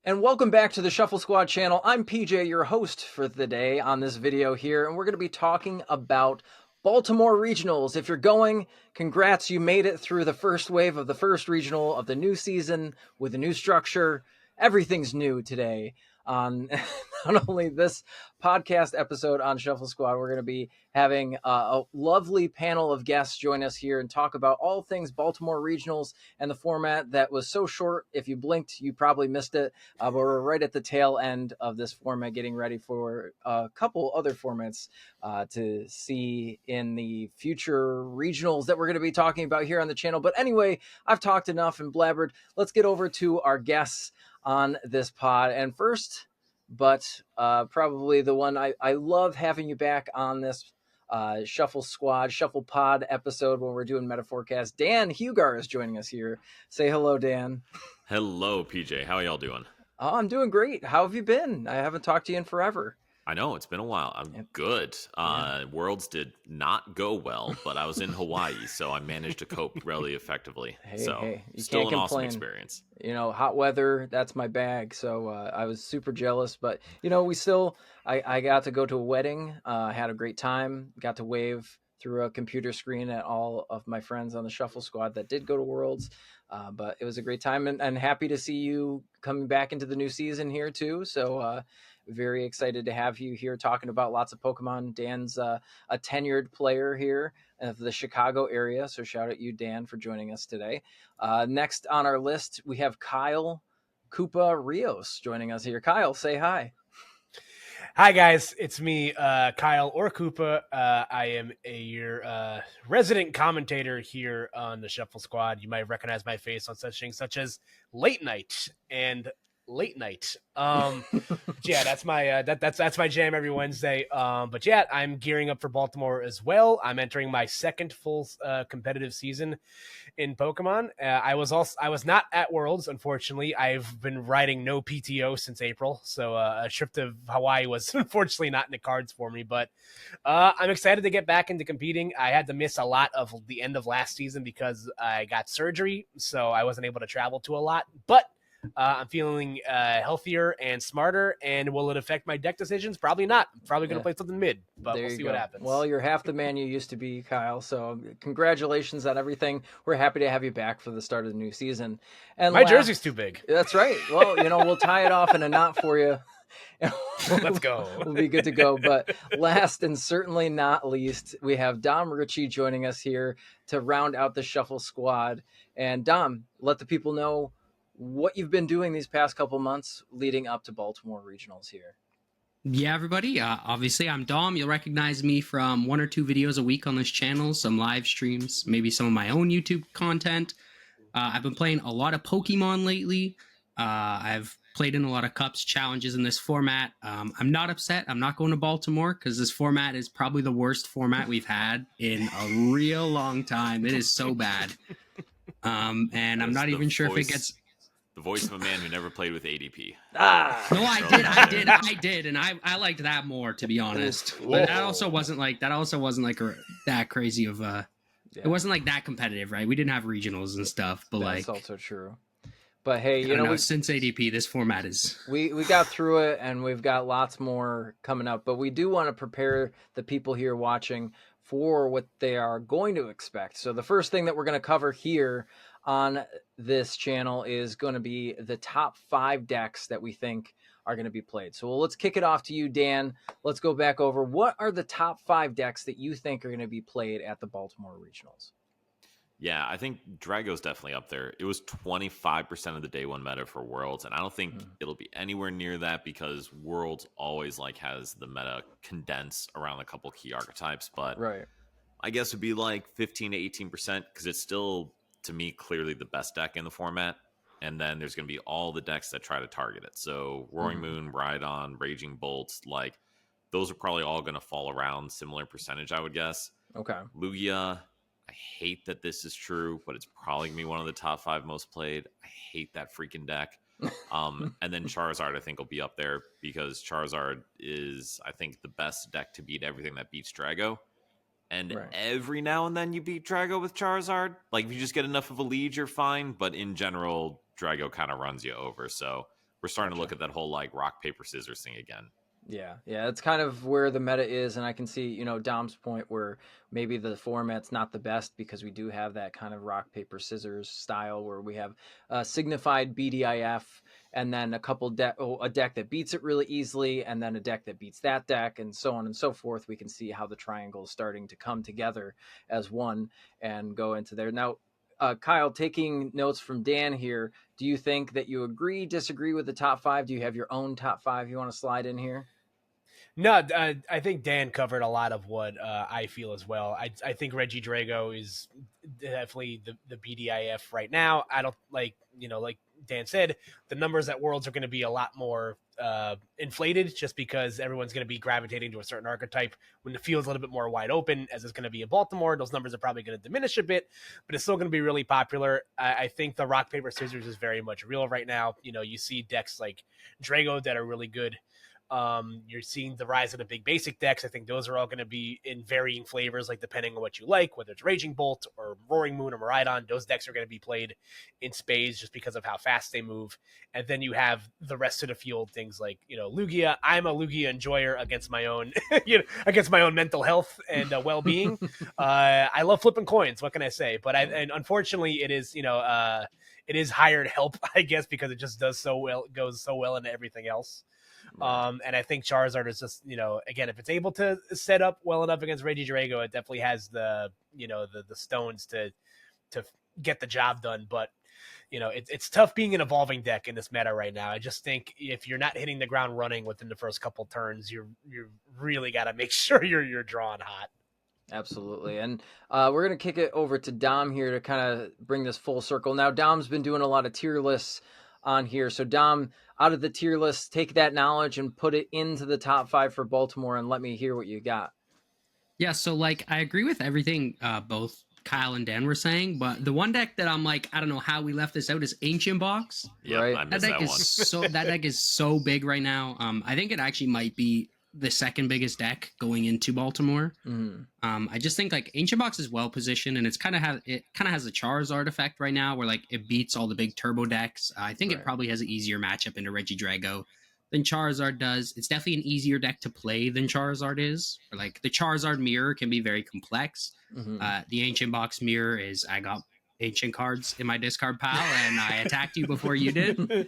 And welcome back to the Shuffle Squad channel. I'm PJ, your host for the day on this video here, and we're going to be talking about Baltimore Regionals. If you're going, congrats, you made it through the first wave of the first regional of the new season with a new structure. Everything's new today on not only this podcast episode on Shuffle Squad, we're going to be having a lovely panel of guests join us here and talk about all things Baltimore Regionals and the format that was so short. If you blinked, you probably missed it. But we're right at the tail end of this format, getting ready for a couple other formats to see in the future regionals that we're going to be talking about here on the channel. But anyway, I've talked enough and blabbered. Let's get over to our guests on this pod. And first, but probably the one I love having you back on this Shuffle Squad, Shuffle Pod episode when we're doing Meta Forecast. Dan Hugar is joining us here. Say hello, Dan. Hello, PJ. How are y'all doing? Oh, I'm doing great. How have you been? I haven't talked to you in forever. I know, it's been a while. I'm good. Worlds did not go well, but I was in Hawaii, so I managed to cope really effectively. Hey, you still can't an complain. awesome experience. You know, hot weather, that's my bag. So I was super jealous. But, you know, I got to go to a wedding. Had a great time. Got to wave through a computer screen at all of my friends on the Shuffle Squad that did go to Worlds. But it was a great time, and happy to see you coming back into the new season here too. So very excited to have you here talking about lots of Pokemon. Dan's a tenured player here of the Chicago area. So shout out you, Dan, for joining us today. Next on our list, we have Kyle Koopa Rios joining us here. Kyle, say hi. Hi guys, it's me, Kyle or Koopa. I am your resident commentator here on the Shuffle Squad. You might recognize my face on such things such as Late Night and Late Night. Yeah, that's my that's my jam every Wednesday. But yeah, I'm gearing up for Baltimore as well. I'm entering my second full competitive season in Pokemon. I was not at Worlds, unfortunately. I've been riding no PTO since April, so a trip to Hawaii was unfortunately not in the cards for me. But I'm excited to get back into competing. I had to miss a lot of the end of last season because I got surgery, so I wasn't able to travel to a lot. But I'm feeling healthier and smarter, and will it affect my deck decisions? Probably not. I'm probably going to play something mid, but we'll see what happens. Well, you're half the man you used to be, Kyle, so congratulations on everything. We're happy to have you back for the start of the new season. And my jersey's too big. That's right. Well, you know, we'll tie it off in a knot for you. Let's go. We'll be good to go. But last and certainly not least, we have Dom Ritchie joining us here to round out the Shuffle Squad. And Dom, let the people know what you've been doing these past couple months leading up to Baltimore Regionals here. Yeah, everybody. Obviously, I'm Dom. You'll recognize me from 1 or 2 videos a week on this channel, some live streams, maybe some of my own YouTube content. I've been playing a lot of Pokemon lately. I've played in a lot of cups, challenges in this format. I'm not upset. I'm not going to Baltimore because this format is probably the worst format we've had in a real long time. It is so bad. And I'm not even sure if it gets... The voice of a man who never played with ADP. No, I did, and I liked that more, to be honest. But that also wasn't like that crazy of It wasn't like that competitive, right? We didn't have regionals and stuff, but that's like also true. But hey, you know, since ADP, this format is we got through it, and we've got lots more coming up. But we do want to prepare the people here watching for what they are going to expect. So the first thing that we're going to cover here on this channel is going to be the top 5 decks that we think are going to be played. So let's kick it off to you, Dan. Let's go back over what are the top 5 decks that you think are going to be played at the Baltimore Regionals. Yeah, I think Drago's definitely up there. It was 25% of the day 1 meta for Worlds, and I don't think it'll be anywhere near that because Worlds always like has the meta condense around a couple key archetypes. But right, I guess it'd be like 15 to 18% because it's still, to me, clearly the best deck in the format. And then there's going to be all the decks that try to target it. So Roaring Moon, Rhydon, Raging Bolts, like those are probably all going to fall around similar percentage, I would guess. Okay. Lugia, I hate that this is true, but it's probably going to be one of the top 5 most played. I hate that freaking deck. And then Charizard, I think, will be up there because Charizard is, I think, the best deck to beat everything that beats Drago. And every now and then you beat Drago with Charizard. Like, if you just get enough of a lead, you're fine. But in general, Drago kind of runs you over. So we're starting to look at that whole like rock paper scissors thing again. Yeah, it's kind of where the meta is, and I can see, Dom's point where maybe the format's not the best because we do have that kind of rock paper scissors style where we have signified BDIF and then a deck that beats it really easily, and then a deck that beats that deck, and so on and so forth. We can see how the triangle is starting to come together as one and go into there. Now, Kyle, taking notes from Dan here, do you think that you agree, disagree with the top 5? Do you have your own top 5 you want to slide in here? No, I think Dan covered a lot of what I feel as well. I think Regidrago is definitely the BDIF right now. I don't like Dan said, the numbers at Worlds are going to be a lot more inflated just because everyone's going to be gravitating to a certain archetype. When the field's a little bit more wide open, as it's going to be in Baltimore, those numbers are probably going to diminish a bit, but it's still going to be really popular. I think the rock, paper, scissors is very much real right now. You see decks like Drago that are really good. You're seeing the rise of the big basic decks. I think those are all going to be in varying flavors, like depending on what you like, whether it's Raging Bolt or Roaring Moon or Miraidon. Those decks are going to be played in spades just because of how fast they move. And then you have the rest of the field, things like Lugia. I'm a Lugia enjoyer against my own against my own mental health and well-being. I love flipping coins. What can I say? But unfortunately, it is it is hired help, I guess, because it just does so well, goes so well into everything else. And I think Charizard is just, again, if it's able to set up well enough against Regidrago, it definitely has the stones to get the job done. But, it's tough being an evolving deck in this meta right now. I just think if you're not hitting the ground running within the first couple turns, you really got to make sure you're drawing hot. Absolutely. And we're going to kick it over to Dom here to kind of bring this full circle. Now, Dom's been doing a lot of tier lists on here. So, Dom, out of the tier list, take that knowledge and put it into the top 5 for Baltimore and let me hear what you got. Yeah, so, I agree with everything both Kyle and Dan were saying, but the one deck that I'm I don't know how we left this out is Ancient Box. Yeah, right. I missed that one. That deck is so big right now. I think it actually might be the second biggest deck going into Baltimore. I just think Ancient Box is well positioned, and it kind of has a Charizard effect right now, where it beats all the big turbo decks. I think it probably has an easier matchup into Regidrago than Charizard does. It's definitely an easier deck to play than Charizard is. Or, the Charizard mirror can be very complex. The Ancient Box mirror is, I got ancient cards in my discard pile, and I attacked you before you did.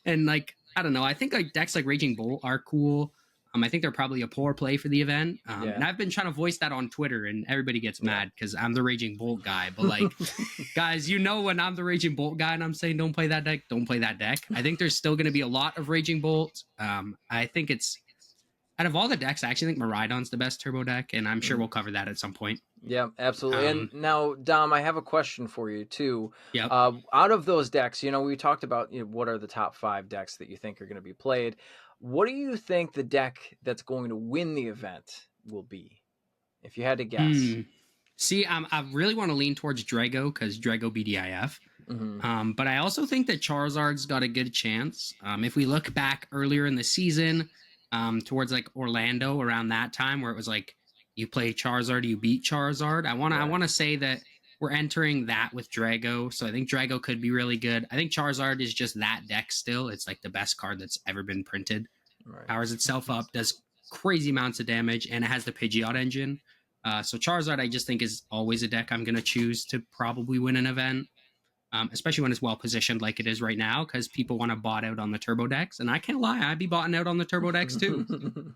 And I don't know. I think decks like Raging Bolt are cool. I think they're probably a poor play for the event. And I've been trying to voice that on Twitter, and everybody gets mad because I'm the Raging Bolt guy. But guys, when I'm the Raging Bolt guy and I'm saying don't play that deck, don't play that deck. I think there's still going to be a lot of Raging Bolt. I think it's out of all the decks, I actually think Miraidon's the best turbo deck, and I'm sure we'll cover that at some point. Yeah, absolutely. And now, Dom, I have a question for you too. Yep. Out of those decks, we talked about what are the top 5 decks that you think are going to be played. What do you think the deck that's going to win the event will be, if you had to guess? See, I really want to lean towards Drago because Drago BDIF. But I also think that Charizard's got a good chance. If we look back earlier in the season, towards Orlando around that time, where it was you play Charizard, you beat Charizard. I want to say that we're entering that with Drago, so I think Drago could be really good. I think Charizard is just that deck still. It's the best card that's ever been printed. Powers itself up, does crazy amounts of damage, and it has the Pidgeot engine. So Charizard, I just think, is always a deck I'm going to choose to probably win an event, especially when it's well positioned like it is right now, because people want to bot out on the turbo decks, and I can't lie, I'd be botting out on the turbo decks too.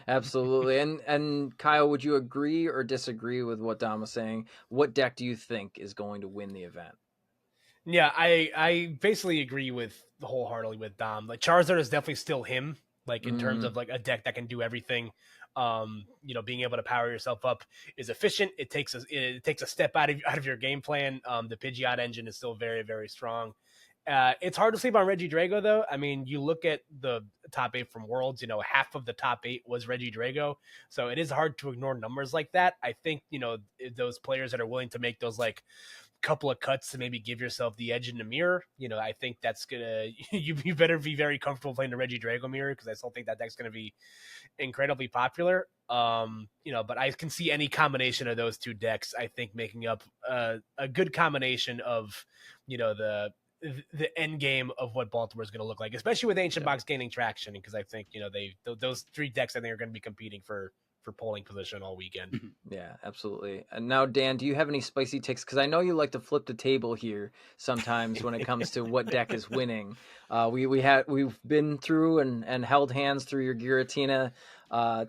Absolutely. And Kyle, would you agree or disagree with what Dom was saying? What deck do you think is going to win the event? Yeah, I basically agree with wholeheartedly with Dom. Charizard is definitely still him, in terms of a deck that can do everything. Being able to power yourself up is efficient. It takes a step out of your game plan. The Pidgeot engine is still very, very strong. It's hard to sleep on Regidrago, though. I mean, you look at the top 8 from Worlds, half of the top 8 was Regidrago. So it is hard to ignore numbers like that. I think, those players that are willing to make those couple of cuts to maybe give yourself the edge in the mirror, I think that's gonna you better be very comfortable playing the Regidrago mirror, because I still think that deck's gonna be incredibly popular. But I can see any combination of those two decks, I think, making up a good combination of the the end game of what Baltimore is going to look like, especially with Ancient Box gaining traction. Because I think those three decks I think are going to be competing for polling position all weekend. Yeah, absolutely. And now, Dan, do you have any spicy takes? Because I know you like to flip the table here sometimes when it comes to what deck is winning. We've been through and held hands through your Giratina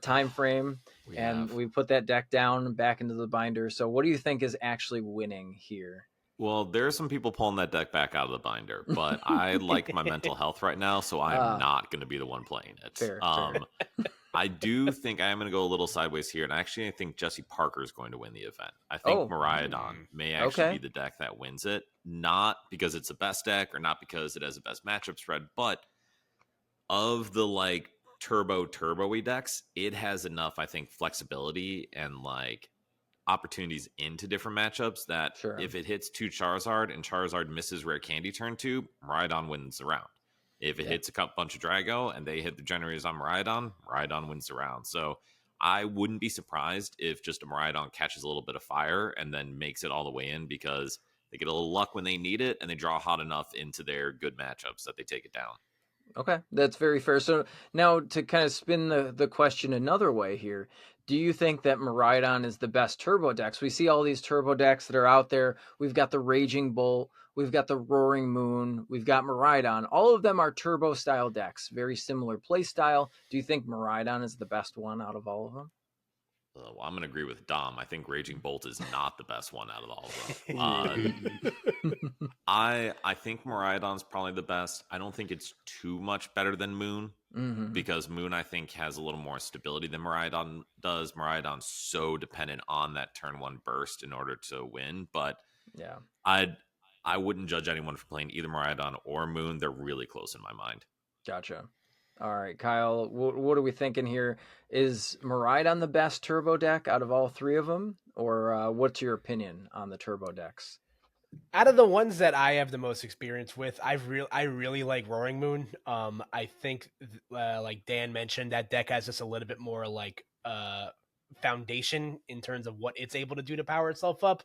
time frame, we put that deck down back into the binder. So, what do you think is actually winning here? Well, there are some people pulling that deck back out of the binder, but I like my mental health right now, so I'm not going to be the one playing it. Fair. I do think I am going to go a little sideways here, and actually I think Jesse Parker is going to win the event. I think Miraidon may actually be the deck that wins it, not because it's the best deck or not because it has the best matchup spread, but of the like turbo-y decks, it has enough, I think, flexibility and like opportunities into different matchups that if it hits 2 Charizard and Charizard misses Rare Candy turn 2, Miraidon wins the round. If it hits a bunch of Drago and they hit the generators on Miraidon, Miraidon wins the round. So I wouldn't be surprised if just a Miraidon catches a little bit of fire and then makes it all the way in because they get a little luck when they need it and they draw hot enough into their good matchups that they take it down. Okay, that's very fair. So now to kind of spin the question another way here, do you think that Miraidon is the best turbo decks? We see all these turbo decks that are out there. We've got the Raging Bolt, we've got the Roaring Moon, we've got Miraidon. All of them are turbo style decks, very similar play style. Do you think Miraidon is the best one out of all of them? Well, I'm going to agree with Dom. I think Raging Bolt is not the best one out of all of them. I think Miraidon's probably the best. I don't think it's too much better than Moon because Moon, I think, has a little more stability than Miraidon does. Miraidon's so dependent on that turn 1 burst in order to win. But I wouldn't judge anyone for playing either Miraidon or Moon. They're really close in my mind. Gotcha. All right, Kyle, what are we thinking here? Is Miraidon the best turbo deck out of all three of them? Or what's your opinion on the turbo decks? Out of the ones that I have the most experience with, I really like Roaring Moon. I think, like Dan mentioned, that deck has just a little bit more like foundation in terms of what it's able to do to power itself up.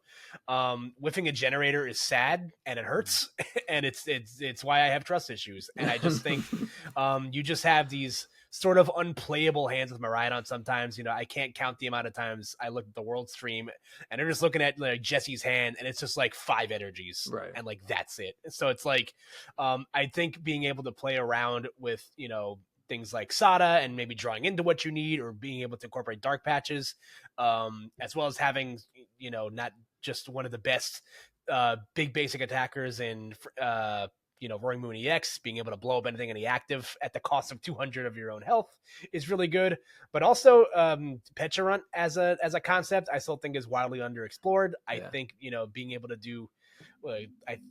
Whiffing a generator is sad and it hurts, and it's why I have trust issues. And I just think you just have these sort of unplayable hands with Miraidon sometimes. I can't count the amount of times I look at the world stream and they're just looking at like Jesse's hand and it's just like 5 energies, right? And like that's it. So it's like I think being able to play around with things like Sada and maybe drawing into what you need or being able to incorporate dark patches, as well as having, not just one of the best big basic attackers in, Roaring Moon EX, being able to blow up anything in the active at the cost of 200 of your own health is really good. But also Pecharunt as a concept, I still think is wildly underexplored. I think, being able to do,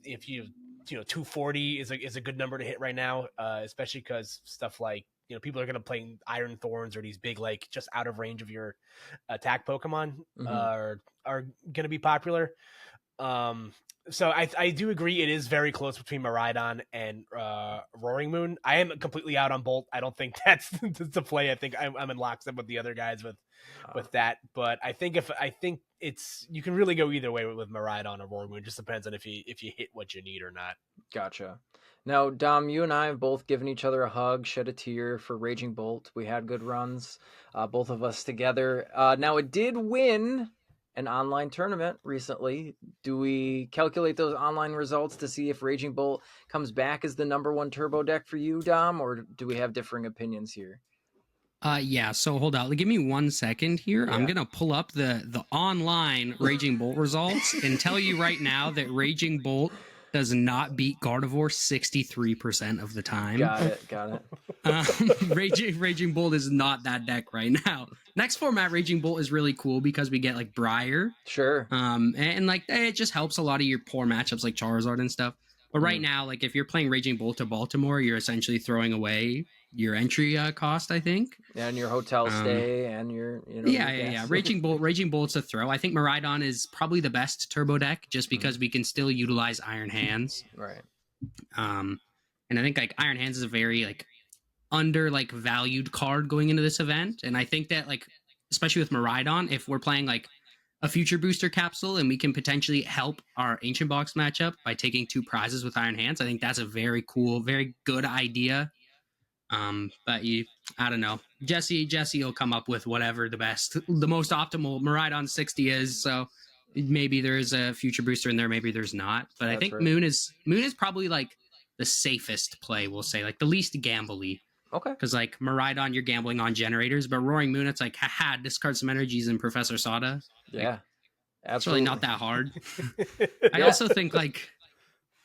if you 240 is a good number to hit right now, especially because stuff like people are going to play Iron Thorns or these big like just out of range of your attack Pokemon are going to be popular. So I do agree it is very close between Miraidon and Roaring Moon. I am completely out on Bolt. I don't think that's the play. I think I'm in lockstep with the other guys with that. But I think it's you can really go either way with Miraidon or Roaring Moon. It just depends on if you hit what you need or not. Gotcha. Now, Dom, you and I have both given each other a hug, shed a tear for Raging Bolt. We had good runs, both of us together. Now, it did win an online tournament recently. Do we calculate those online results to see if Raging Bolt comes back as the number 1 turbo deck for you, Dom, or do we have differing opinions here? Yeah, so hold on. Give me 1 second here. Yeah. I'm going to pull up the online Raging Bolt results and tell you right now that Raging Bolt does not beat Gardevoir 63% of the time. Got it. Raging Bolt is not that deck right now. Next format, Raging Bolt is really cool because we get like Briar. Sure. And like it just helps a lot of your poor matchups like Charizard and stuff. But right now, like if you're playing Raging Bolt to Baltimore, you're essentially throwing away your entry cost, I think. And your hotel stay and your, Yeah. Raging Bolt's a throw. I think Miraidon is probably the best turbo deck just because we can still utilize Iron Hands. Right. And I think like Iron Hands is a very like under like valued card going into this event. And I think that like, especially with Miraidon, if we're playing like a future booster capsule and we can potentially help our ancient box matchup by taking 2 prizes with Iron Hands, I think that's a very cool, very good idea. But I don't know. Jesse will come up with whatever the most optimal Miraidon 60 is. So maybe there's a future booster in there, maybe there's not. But I think right. Moon is probably like the safest play, we'll say, like the least gambly. Okay. Because like Miraidon, you're gambling on generators, but Roaring Moon, it's like, haha, discard some energies in Professor Sada. Yeah. Like, absolutely. it's really not that hard. I also think like,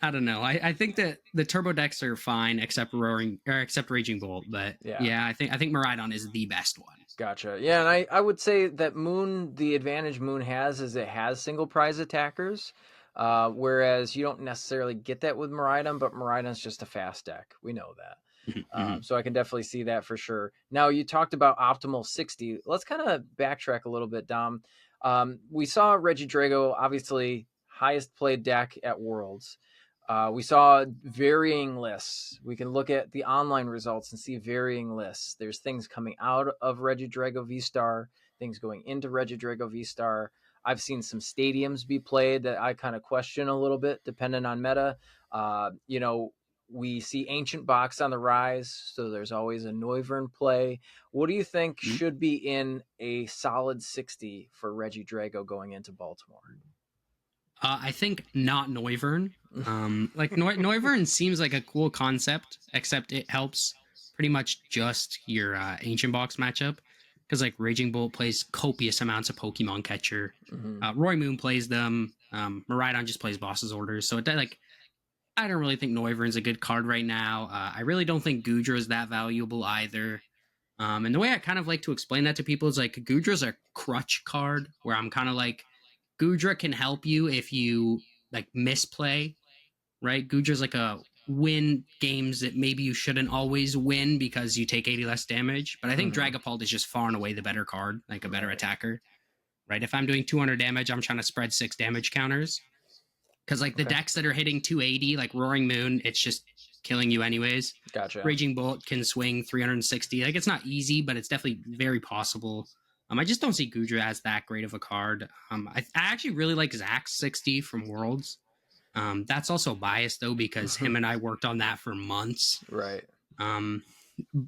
I don't know. I think that the turbo decks are fine except Raging Bolt, but yeah, I think Miraidon is the best one. Gotcha. Yeah, and I would say that Moon, the advantage Moon has is it has single prize attackers, whereas you don't necessarily get that with Miraidon, but Miraidon's just a fast deck. We know that. So I can definitely see that for sure. Now, you talked about optimal 60. Let's kind of backtrack a little bit, Dom. We saw Regidrago, obviously highest played deck at Worlds. We saw varying lists. We can look at the online results and see varying lists. There's things coming out of Regidrago VSTAR, things going into Regidrago VSTAR. I've seen some stadiums be played that I kind of question a little bit, depending on meta. We see Ancient Box on the rise, so there's always a Noivern play. What do you think should be in a solid 60 for Regidrago going into Baltimore? I think not Noivern. Noivern seems like a cool concept, except it helps pretty much just your Ancient Box matchup. Because like Raging Bolt plays copious amounts of Pokemon Catcher. Roy Moon plays them. Miraidon just plays Boss's Orders. So I don't really think Noivern's a good card right now. I really don't think Goodra is that valuable either. And the way I kind of like to explain that to people is like Goodra's a crutch card where I'm kind of like, Goodra can help you if you like misplay, right? Goodra's like a win games that maybe you shouldn't always win because you take 80 less damage. But I think Dragapult is just far and away the better card, like a better attacker, right? If I'm doing 200 damage, I'm trying to spread 6 damage counters. Because like the decks that are hitting 280, like Roaring Moon, it's just killing you anyways. Gotcha. Raging Bolt can swing 360. Like it's not easy, but it's definitely very possible. I just don't see Goodra as that great of a card. I actually really like Zach's 60 from Worlds. That's also biased though because him and I worked on that for months. Right.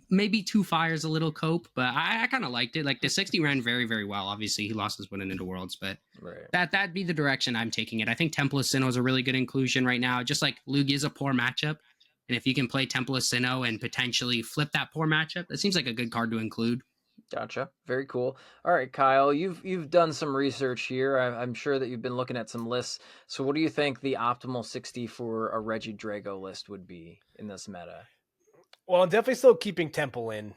Maybe 2 fires a little cope, but I kind of liked it. Like the 60 ran very, very well. Obviously, he lost his winning into Worlds, but that'd be the direction I'm taking it. I think Temple of Sinnoh is a really good inclusion right now. Just like Lugia is a poor matchup, and if you can play Temple of Sinnoh and potentially flip that poor matchup, that seems like a good card to include. Gotcha. Very cool. All right, Kyle, you've done some research here. I'm sure that you've been looking at some lists. So what do you think the optimal 60 for a Regidrago list would be in this meta? Well, I'm definitely still keeping Temple in.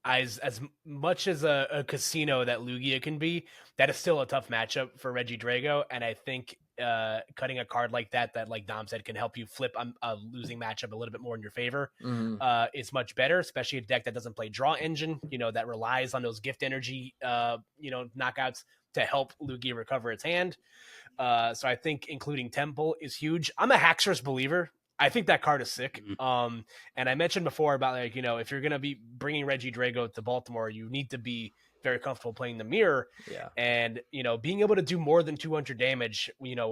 As much as a casino that Lugia can be, that is still a tough matchup for Regidrago, and I think cutting a card like that like Dom said, can help you flip a losing matchup a little bit more in your favor. It's much better, especially a deck that doesn't play Draw Engine, that relies on those gift energy, knockouts to help Lugia recover its hand. So I think including Temple is huge. I'm a Haxorus believer. I think that card is sick. And I mentioned before about if you're going to be bringing Regidrago to Baltimore, you need to be very comfortable playing the mirror. Yeah. And, being able to do more than 200 damage,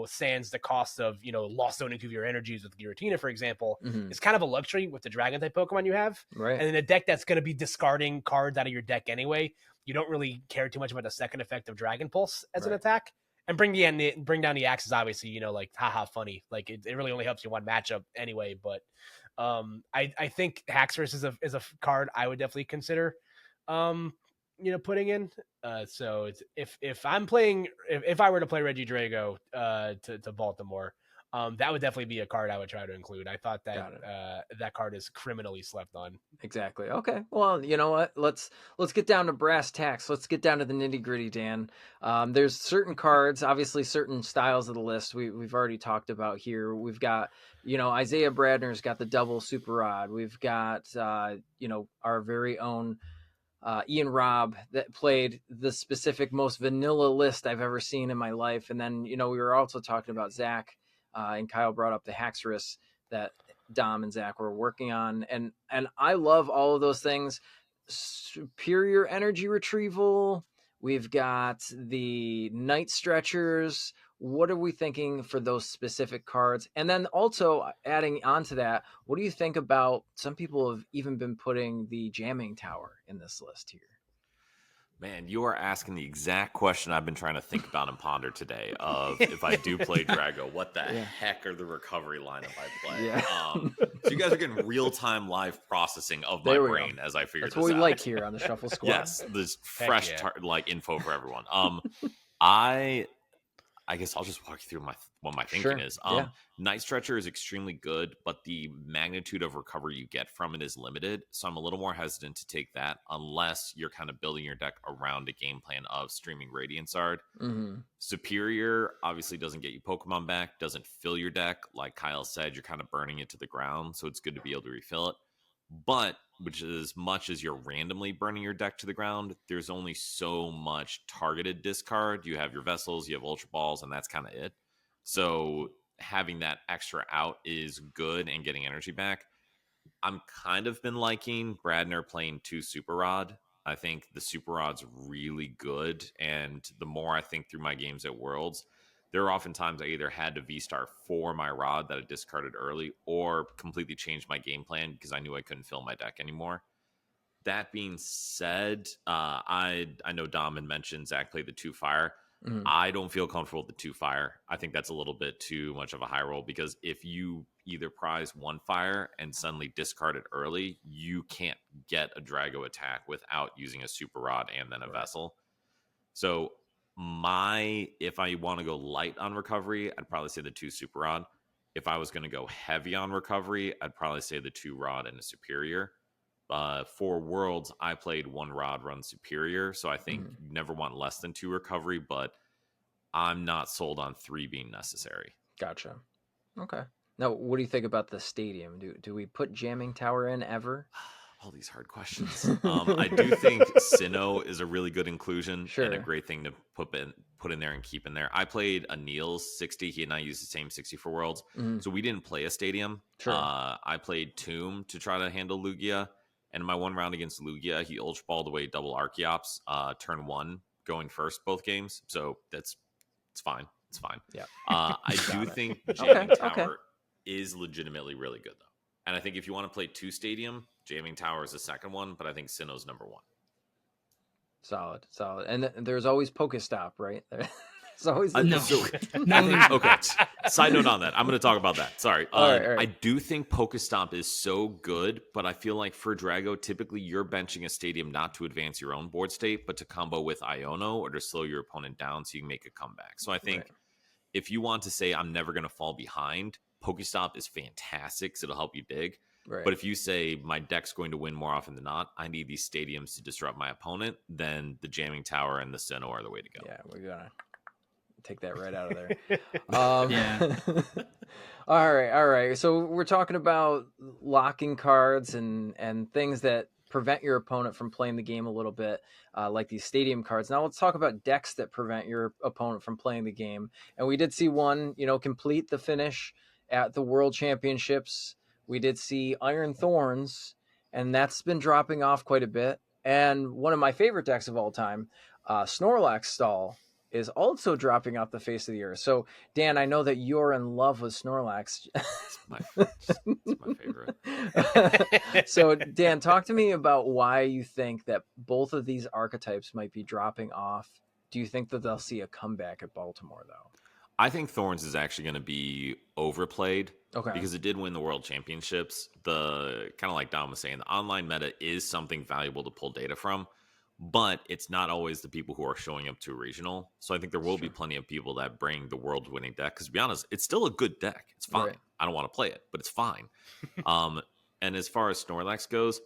sans the cost of, lost zoning to your energies with Giratina, for example, is kind of a luxury with the dragon type Pokemon you have. Right. And in a deck that's going to be discarding cards out of your deck anyway, you don't really care too much about the second effect of Dragon Pulse as an attack. And bring down the axes, obviously, haha, funny. Like it really only helps you one matchup anyway. But I think Haxorus is a card I would definitely consider, putting in. So it's if I'm playing, if I were to play Regidrago to Baltimore, that would definitely be a card I would try to include. I thought that that card is criminally slept on. Exactly. Okay. Well, you know what? Let's get down to brass tacks. Let's get down to the nitty gritty, Dan. There's certain cards, obviously certain styles of the list we've already talked about here. We've got, Isaiah Bradner's got the double super rod. We've got, our very own Ian Robb that played the specific most vanilla list I've ever seen in my life. And then, we were also talking about Zach, and Kyle brought up the Haxorus that Dom and Zach were working on. And I love all of those things. Superior energy retrieval We've got the Night Stretchers. What are we thinking for those specific cards? And then also adding on to that, what do you think about, some people have even been putting the Jamming Tower in this list here? Man, you are asking the exact question I've been trying to think about and ponder today. Of if I do play Drago, what the heck are the recovery lineup I play? Yeah. So you guys are getting real time live processing of my brain as I figure this out. That's what we like here on the Shuffle Squad. Yes, this fresh like info for everyone. I guess I'll just walk you through what my thinking is. Night Stretcher is extremely good, but the magnitude of recovery you get from it is limited. So I'm a little more hesitant to take that unless you're kind of building your deck around a game plan of streaming Radiant Shard. Superior obviously doesn't get you Pokemon back, doesn't fill your deck. Like Kyle said, you're kind of burning it to the ground, so it's good to be able to refill it. But which is, as much as you're randomly burning your deck to the ground, there's only so much targeted discard. You have your vessels, you have Ultra Balls, and that's kind of it. So having that extra out is good and getting energy back. I'm kind of been liking Bradner playing 2 Super Rod. I think the Super Rod's really good, and the more I think through my games at Worlds, there are often times I either had to V-Star for my Rod that I discarded early or completely changed my game plan because I knew I couldn't fill my deck anymore. That being said, I know Dom had mentioned Zach played the 2 Fire. I don't feel comfortable with the 2 Fire. I think that's a little bit too much of a high roll because if you either prize 1 Fire and suddenly discard it early, you can't get a Drago attack without using a Super Rod and then a Vessel. So if I want to go light on recovery, I'd probably say the 2 Super Rod. If I was going to go heavy on recovery, I'd probably say the 2 Rod and a Superior. For Worlds, I played 1 Rod, run Superior, so I think you never want less than 2 recovery, but I'm not sold on 3 being necessary. Gotcha. Okay. Now, what do you think about the stadium? Do we put Jamming Tower in ever? All these hard questions. I do think Sinnoh is a really good inclusion and a great thing to put in there and keep in there. I played a Neil's 60. He and I used the same 60 for Worlds. So we didn't play a stadium. I played Tomb to try to handle Lugia. And in my 1 round against Lugia, he Ultra Balled away double Archeops turn 1, going first both games. So it's fine. It's fine. Yeah. I do think Jamming Tower is legitimately really good, though. And I think if you want to play 2 stadium, Jamming Tower is the second one, but I think Sinnoh's number 1. Solid. And there's always Pokestop, right? There's always no. Okay. Side note on that. I'm going to talk about that. Sorry. All right. I do think Pokestop is so good, but I feel like for Drago, typically you're benching a stadium not to advance your own board state, but to combo with Iono or to slow your opponent down so you can make a comeback. So I think if you want to say I'm never going to fall behind, Pokestop is fantastic because it'll help you dig. But if you say my deck's going to win more often than not, I need these stadiums to disrupt my opponent, then the Jamming Tower and the Sinnoh are the way to go. Yeah, we're going to take that right out of there. All right. So we're talking about locking cards and things that prevent your opponent from playing the game a little bit, like these stadium cards. Now let's talk about decks that prevent your opponent from playing the game. And we did see one, complete the finish at the World Championships. We did see Iron Thorns, and that's been dropping off quite a bit. And one of my favorite decks of all time, Snorlax Stall, is also dropping off the face of the earth. So, Dan, I know that you're in love with Snorlax. It's my favorite. So, Dan, talk to me about why you think that both of these archetypes might be dropping off. Do you think that they'll see a comeback at Baltimore, though? I think Thorns is actually going to be overplayed because it did win the World Championships. The kind of like Dom was saying, the online meta is something valuable to pull data from, but it's not always the people who are showing up to a regional. So I think there will be plenty of people that bring the world winning deck. Because to be honest, it's still a good deck. It's fine. I don't want to play it, but it's fine. And as far as Snorlax goes,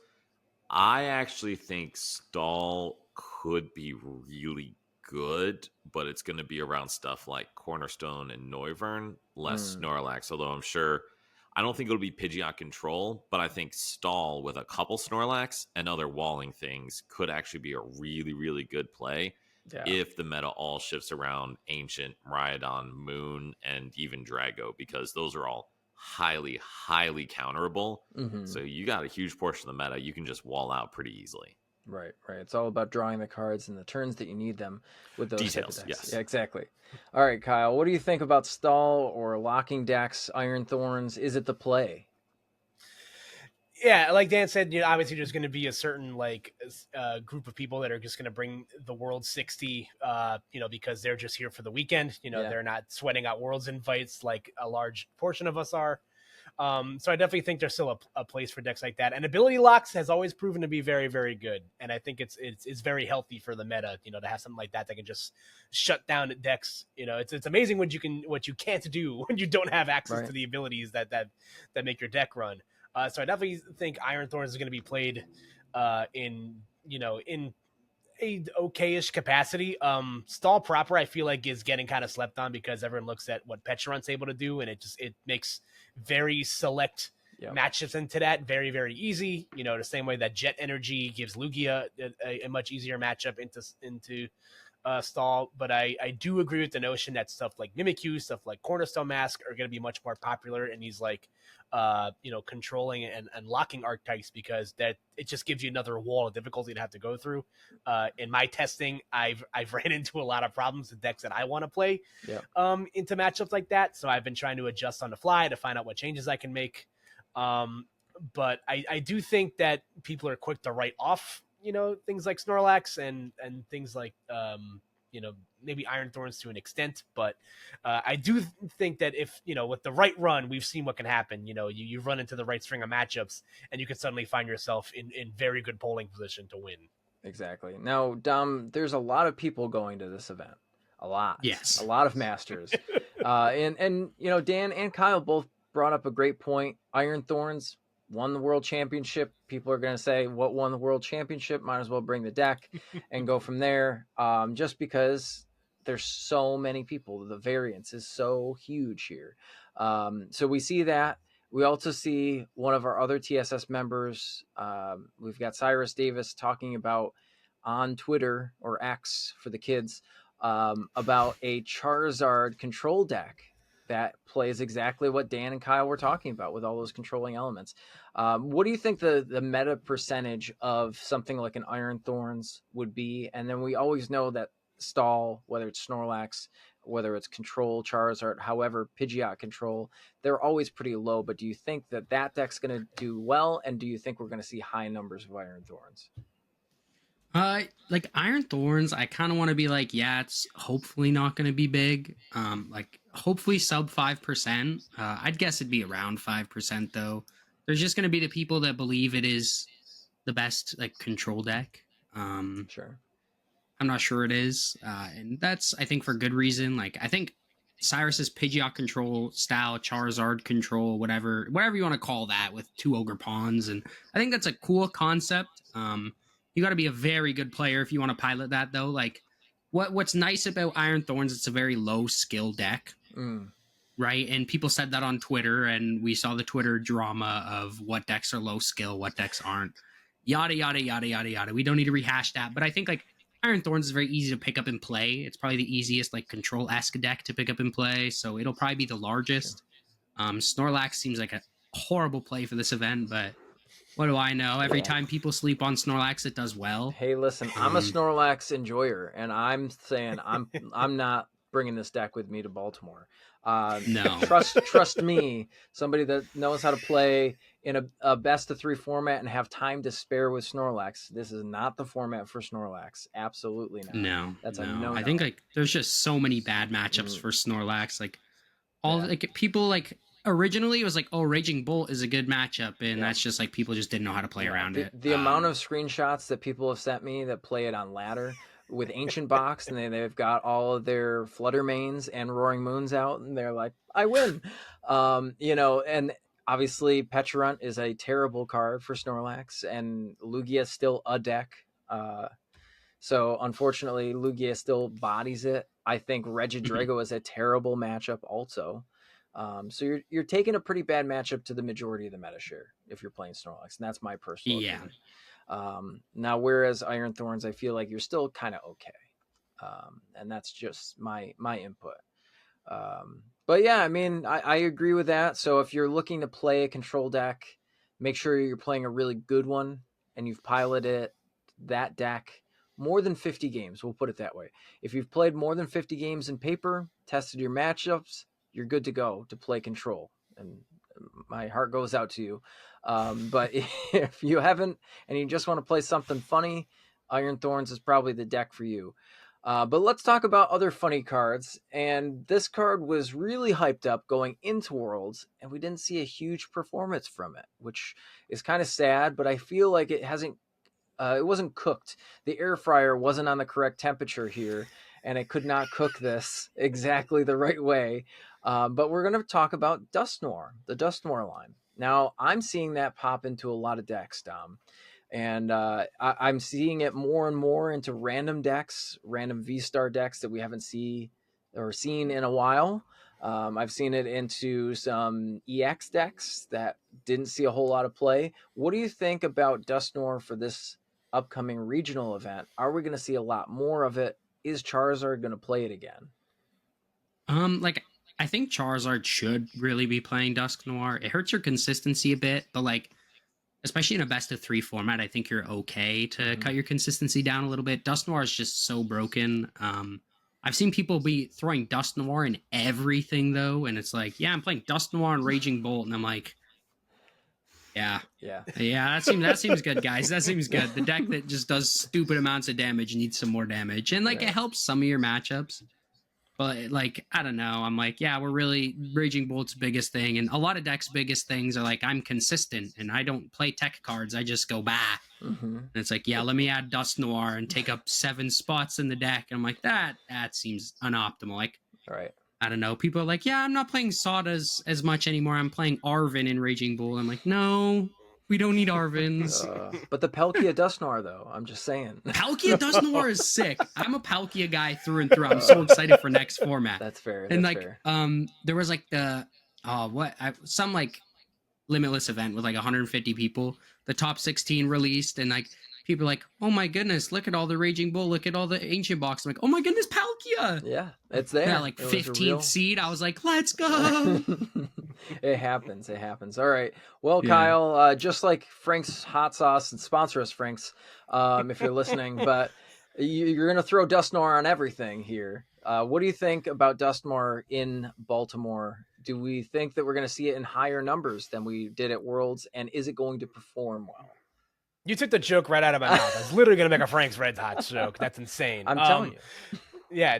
I actually think Stall could be really good, but it's going to be around stuff like Cornerstone and Noivern, less Snorlax, although I don't think it'll be Pidgeot control, but I think Stall with a couple Snorlax and other walling things could actually be a really, really good play if the meta all shifts around Ancient, Rhydon, Moon, and even Drago, because those are all highly, highly counterable. So you got a huge portion of the meta you can just wall out pretty easily. Right. It's all about drawing the cards and the turns that you need them with those Details, type of decks. yes. Yeah, exactly. All right, Kyle, what do you think about stall or locking decks, Iron Thorns? Is it the play? Yeah, like Dan said, obviously there's going to be a certain group of people that are just going to bring the World 60, because they're just here for the weekend. They're not sweating out Worlds invites like a large portion of us are. So I definitely think there's still a place for decks like that. And ability locks has always proven to be very, very good. And I think it's very healthy for the meta, to have something like that can just shut down decks. It's amazing what you can't do when you don't have access to the abilities that make your deck run. So I definitely think Iron Thorns is going to be played in a okayish capacity. Stall proper, I feel like, is getting kind of slept on because everyone looks at what Petrun's able to do, and it makes very select matchups into that very, very easy. The same way that Jet Energy gives Lugia a much easier matchup into stall. But I do agree with the notion that stuff like Mimikyu, stuff like Cornerstone Mask are going to be much more popular in these controlling and locking archetypes, because that it just gives you another wall of difficulty to have to go through. In my testing, I've ran into a lot of problems with decks that I want to play into matchups like that. So I've been trying to adjust on the fly to find out what changes I can make. But I do think that people are quick to write off, things like Snorlax and things like, maybe Iron Thorns to an extent. But I do think that if, with the right run, we've seen what can happen. You run into the right string of matchups and you can suddenly find yourself in very good polling position to win. Exactly. Now, Dom, there's a lot of people going to this event. A lot. Yes. A lot of masters. And Dan and Kyle both brought up a great point. Iron Thorns won the world championship. People are going to say, what won the world championship? Might as well bring the deck and go from there. Just because there's so many people. The variance is so huge here. So we see that. We also see one of our other TSS members. We've got Cyrus Davis talking about on Twitter, or X for the kids, about a Charizard control deck that plays exactly what Dan and Kyle were talking about with all those controlling elements. What do you think the meta percentage of something like an Iron Thorns would be? And then we always know that stall, whether it's Snorlax, whether it's control Charizard, however, Pidgeot control, they're always pretty low. But do you think that deck's going to do well? And do you think we're going to see high numbers of Iron Thorns? Like Iron Thorns, I kind of want to be like, yeah, it's hopefully not going to be big. Hopefully sub 5%. I'd guess it'd be around 5% though. There's just going to be the people that believe it is the best control deck. Sure. I'm not sure it is, and that's, I think, for good reason. I think Cyrus's Pidgeot control style, Charizard control, whatever you want to call that, with 2 Ogre Pawns, and I think that's a cool concept. You got to be a very good player if you want to pilot that, though. What's nice about Iron Thorns, it's a very low skill deck, right? And people said that on Twitter, and we saw the Twitter drama of what decks are low skill, what decks aren't, yada yada yada yada yada. We don't need to rehash that, but I think Iron Thorns is very easy to pick up and play. It's probably the easiest control-esque deck to pick up and play, so it'll probably be the largest. Snorlax seems like a horrible play for this event, but what do I know? Every time people sleep on Snorlax, it does well. Hey, listen, I'm a Snorlax enjoyer, and I'm saying I'm not bringing this deck with me to Baltimore. No. Trust me, somebody that knows how to play in a best of 3 format and have time to spare with Snorlax. This is not the format for Snorlax. Absolutely not. No, that's a no. I think there's just so many bad matchups for Snorlax. People originally it was Raging Bolt is a good matchup, and that's just people just didn't know how to play around it. The amount of screenshots that people have sent me that play it on ladder with Ancient Box, and they've got all of their Flutter Mains and Roaring Moons out, and they're like, I win. And obviously Petulant is a terrible card for Snorlax, and Lugia is still a deck. So unfortunately, Lugia still bodies it. I think Regidrago is a terrible matchup also. So you're taking a pretty bad matchup to the majority of the meta share if you're playing Snorlax, and that's my personal opinion. Now, whereas Iron Thorns, I feel like you're still kind of okay. And that's just my input. But yeah, I mean, I agree with that. So if you're looking to play a control deck, make sure you're playing a really good one and you've piloted it that deck more than 50 games, we'll put it that way. If you've played more than 50 games in paper, tested your matchups, you're good to go to play Control. And my heart goes out to you. But if you haven't and you just want to play something funny, Iron Thorns is probably the deck for you. But let's talk about other funny cards. And this card was really hyped up going into Worlds, and we didn't see a huge performance from it, which is kind of sad, but I feel like it wasn't cooked. The air fryer wasn't on the correct temperature here, and it could not cook this exactly the right way. But we're going to talk about Dusknoir, the Dusknoir line. Now, I'm seeing that pop into a lot of decks, Dom. And I'm seeing it more and more into random decks, random VSTAR decks that we haven't seen in a while. I've seen it into some EX decks that didn't see a whole lot of play. What do you think about Dusknoir for this upcoming regional event? Are we going to see a lot more of it? Is Charizard going to play it again? Like, I think Charizard should really be playing Dusknoir. It hurts your consistency a bit, but like, especially in a best of 3 format, I think you're okay to cut your consistency down a little bit. Dusknoir is just so broken. I've seen people be throwing Dusknoir in everything though, and it's like, yeah, I'm playing Dusknoir and Raging Bolt, and I'm like, yeah, that seems good, guys. That seems good. The deck that just does stupid amounts of damage needs some more damage, and like it helps some of your matchups. But like, I don't know. I'm like, yeah, we're really Raging Bolt's biggest thing. And a lot of decks' biggest things are like, I'm consistent and I don't play tech cards. I just go bah. And it's like, yeah, let me add Dusknoir and take up 7 spots in the deck. And I'm like, that seems unoptimal. Like, right. I don't know. People are like, yeah, I'm not playing Sawdas as much anymore. I'm playing Arvin in Raging Bolt. I'm like, no, we don't need Arvins. But the Palkia Dusknoir, though, I'm just saying. Palkia Dusknoir is sick. I'm a Palkia guy through and through. I'm so excited for next format. That's fair. And that's like, fair. there was like some like limitless event with like 150 people. The top 16 released, and like people are like, oh my goodness, look at all the Raging Bull, look at all the ancient box. I'm like, oh my goodness, Palkia. Yeah, it's there. Yeah, like 15th seed. I was like, let's go. It happens. All right. Well, Kyle, just like Frank's Hot Sauce, and sponsor us, Frank's, if you're listening, but you're going to throw Dusknoir on everything here. What do you think about Dusknoir in Baltimore? Do we think that we're going to see it in higher numbers than we did at Worlds? And is it going to perform well? You took the joke right out of my mouth. I was literally going to make a Frank's Red Hot joke. That's insane. I'm telling you. Yeah,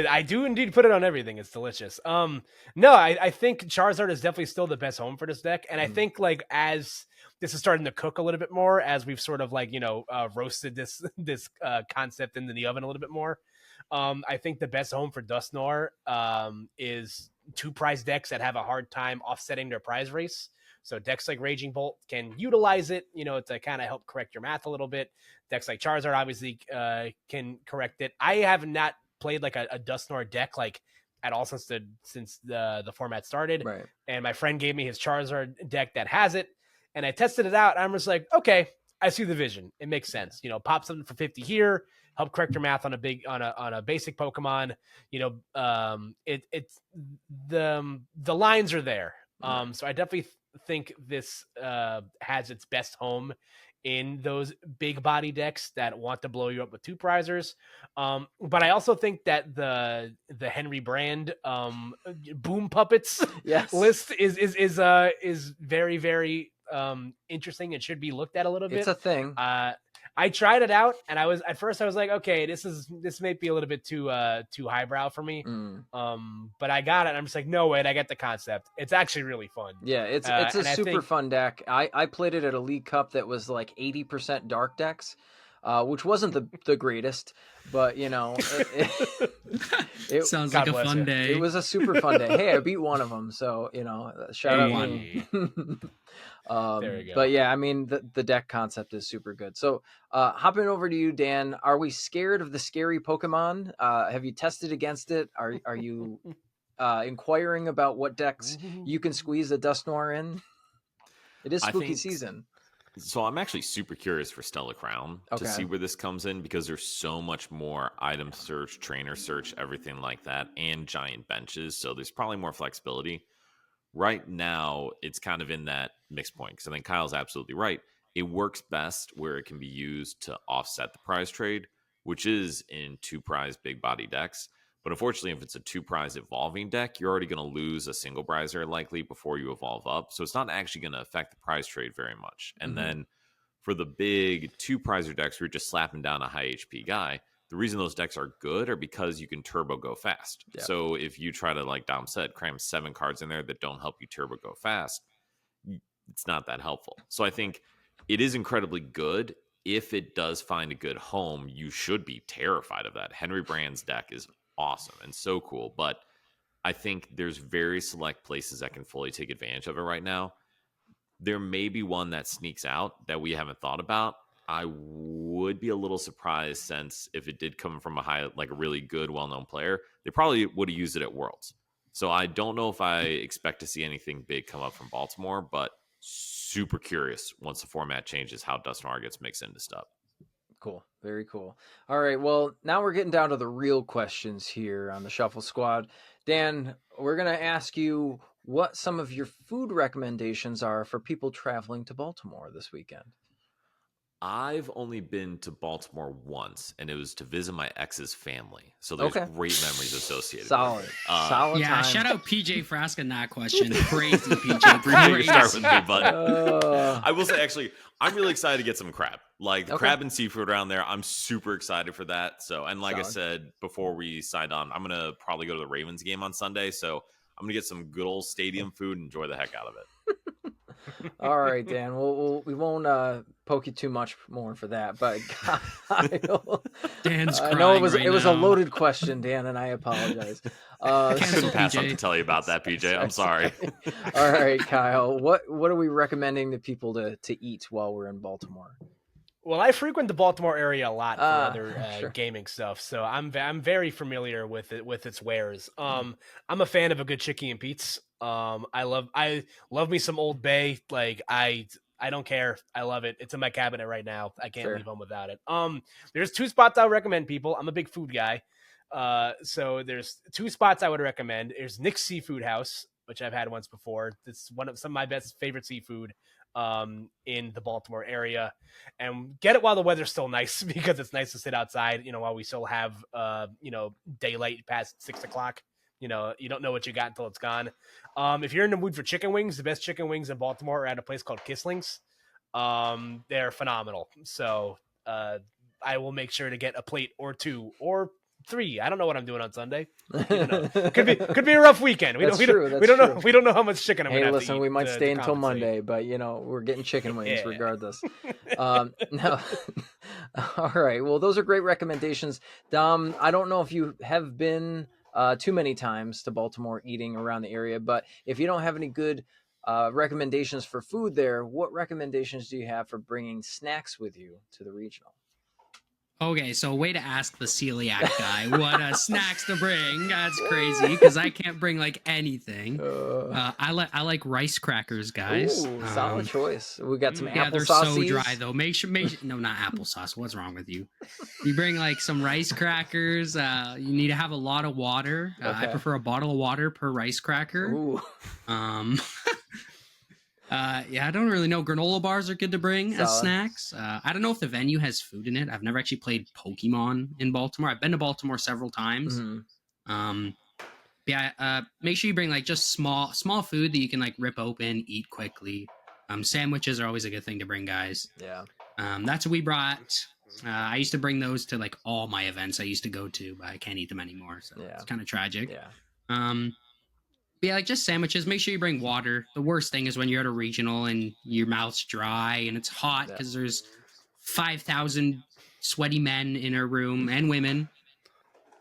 I do indeed put it on everything. It's delicious. No, I think Charizard is definitely still the best home for this deck. And I think like as this is starting to cook a little bit more, as we've sort of like, roasted this concept into the oven a little bit more, I think the best home for Dusknoir is 2 prize decks that have a hard time offsetting their prize race. So decks like Raging Bolt can utilize it, to kind of help correct your math a little bit. Decks like Charizard obviously can correct it. I have not played like a Dusknoir deck like at all since the format started. Right. And my friend gave me his Charizard deck that has it, and I tested it out. I'm just like, okay, I see the vision. It makes sense. Pop something for 50 here, help correct your math on a basic Pokemon. It's the lines are there. So I definitely think this has its best home in those big body decks that want to blow you up with 2 prizers. But I also think that the Henry Brand Boom Puppets list is very, very interesting and should be looked at a little bit. It's a thing. I tried it out, and at first I was like, okay, this may be a little bit too highbrow for me. But I got it. And I'm just like, no, wait, I get the concept. It's actually really fun. Yeah, it's a super fun deck. I played it at a League Cup that was like 80% dark decks, which wasn't the greatest, but it sounds like a fun day. It was a super fun day. Hey, I beat one of them, so shout out me. There you go. But yeah, I mean the deck concept is super good. So hopping over to you, Dan, are we scared of the scary Pokemon? Have you tested against it? Are you inquiring about what decks you can squeeze a Dusknoir in? It is spooky season. So I'm actually super curious for Stella Crown to see where this comes in, because there's so much more item search, trainer search, everything like that, and giant benches. So there's probably more flexibility. Right now, it's kind of in that mixed point, because I think Kyle's absolutely right. it works best where it can be used to offset the prize trade, which is in 2 prize big body decks. But unfortunately, if it's a 2 prize evolving deck, you're already going to lose a single prizer likely before you evolve up. So it's not actually going to affect the prize trade very much. And then for the big 2 prizer decks, we're just slapping down a high HP guy. The reason those decks are good are because you can turbo go fast. Yep. So if you try to, like Dom said, cram 7 cards in there that don't help you turbo go fast, it's not that helpful. So I think it is incredibly good. If it does find a good home, you should be terrified of that. Henry Brand's deck is awesome and so cool, but I think there's very select places that can fully take advantage of it right now. There may be one that sneaks out that we haven't thought about. I would be a little surprised, since if it did come from a really good, well-known player, they probably would have used it at Worlds. So I don't know if I expect to see anything big come up from Baltimore, but super curious once the format changes how Dusknoir gets mixed into stuff. Cool. Very cool. All right. Well, now we're getting down to the real questions here on the Shuffle Squad. Dan, we're going to ask you what some of your food recommendations are for people traveling to Baltimore this weekend. I've only been to Baltimore once, and it was to visit my ex's family. So there's great memories associated Solid. with it. Solid yeah, time. Shout out PJ for asking that question. Crazy PJ. Before you start with me, bud. I will say, actually, I'm really excited to get some crab. Like, the crab and seafood around there, I'm super excited for that. So, and like I said before we signed on, I'm going to probably go to the Ravens game on Sunday. So I'm going to get some good old stadium food and enjoy the heck out of it. All right, Dan. We won't poke you too much more for that, but Kyle, Dan's I crying know it was right a now. loaded question, Dan, and I apologize. I couldn't pass up to tell you about that, PJ. I'm sorry. All right, Kyle. What are we recommending to people to eat while we're in Baltimore? Well, I frequent the Baltimore area a lot for other gaming stuff, so I'm very familiar with it, with its wares. I'm a fan of a good chicky and Pete's. I love me some Old Bay. Like I don't care. I love it. It's in my cabinet right now. I can't leave home without it. There's 2 spots I would recommend people. I'm a big food guy. So there's 2 spots I would recommend. There's Nick's Seafood House, which I've had once before. It's some of my best favorite seafood in the Baltimore area, and get it while the weather's still nice, because it's nice to sit outside, while we still have, daylight past 6 o'clock. You don't know what you got until it's gone. If you're in the mood for chicken wings, the best chicken wings in Baltimore are at a place called Kissling's. They're phenomenal. So I will make sure to get a plate or 2 or 3. I don't know what I'm doing on Sunday. Could be a rough weekend. We don't know how much chicken I'm gonna have to eat. We might stay until Monday, but we're getting chicken wings regardless. No. All right. Well, those are great recommendations. Dom, I don't know if you have been too many times to Baltimore eating around the area, but if you don't have any good recommendations for food there, what recommendations do you have for bringing snacks with you to the regional? Okay, so way to ask the celiac guy what snacks to bring. That's crazy, because I can't bring anything. I like rice crackers, guys. Ooh, solid choice. We got some applesauce. Yeah, they're so dry though. Make sure no, not applesauce. What's wrong with you? You bring some rice crackers. You need to have a lot of water. I prefer a bottle of water per rice cracker. Ooh. I don't really know. Granola bars are good to bring as snacks. I don't know if the venue has food in it. I've never actually played Pokemon in Baltimore. I've been to Baltimore several times. Mm-hmm. Make sure you bring just small food that you can rip open, eat quickly. Sandwiches are always a good thing to bring, guys. Yeah. That's what we brought. I used to bring those to all my events I used to go to, but I can't eat them anymore. So it's kind of tragic. Yeah. Just sandwiches. Make sure you bring water. The worst thing is when you're at a regional and your mouth's dry and it's hot because there's 5,000 sweaty men in a room, and women,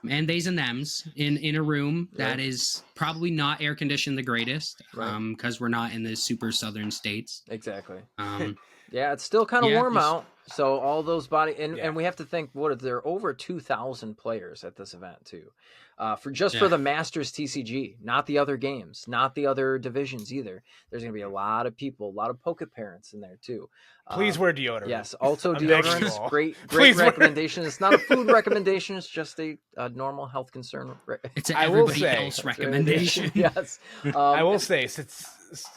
and theys and thems in a room that is probably not air conditioned the greatest, because we're not in the super southern states. Exactly. Yeah, it's still kind of warm out. So all those and we have to think, there are over 2,000 players at this event too. For the Masters TCG, not the other games, not the other divisions either. There's going to be a lot of people, a lot of Poke parents in there too. Please wear deodorant. Yes, also deodorant. Great recommendation. It's not a food recommendation. It's just a normal health concern. It's an everybody else recommendation. Yes. I will say,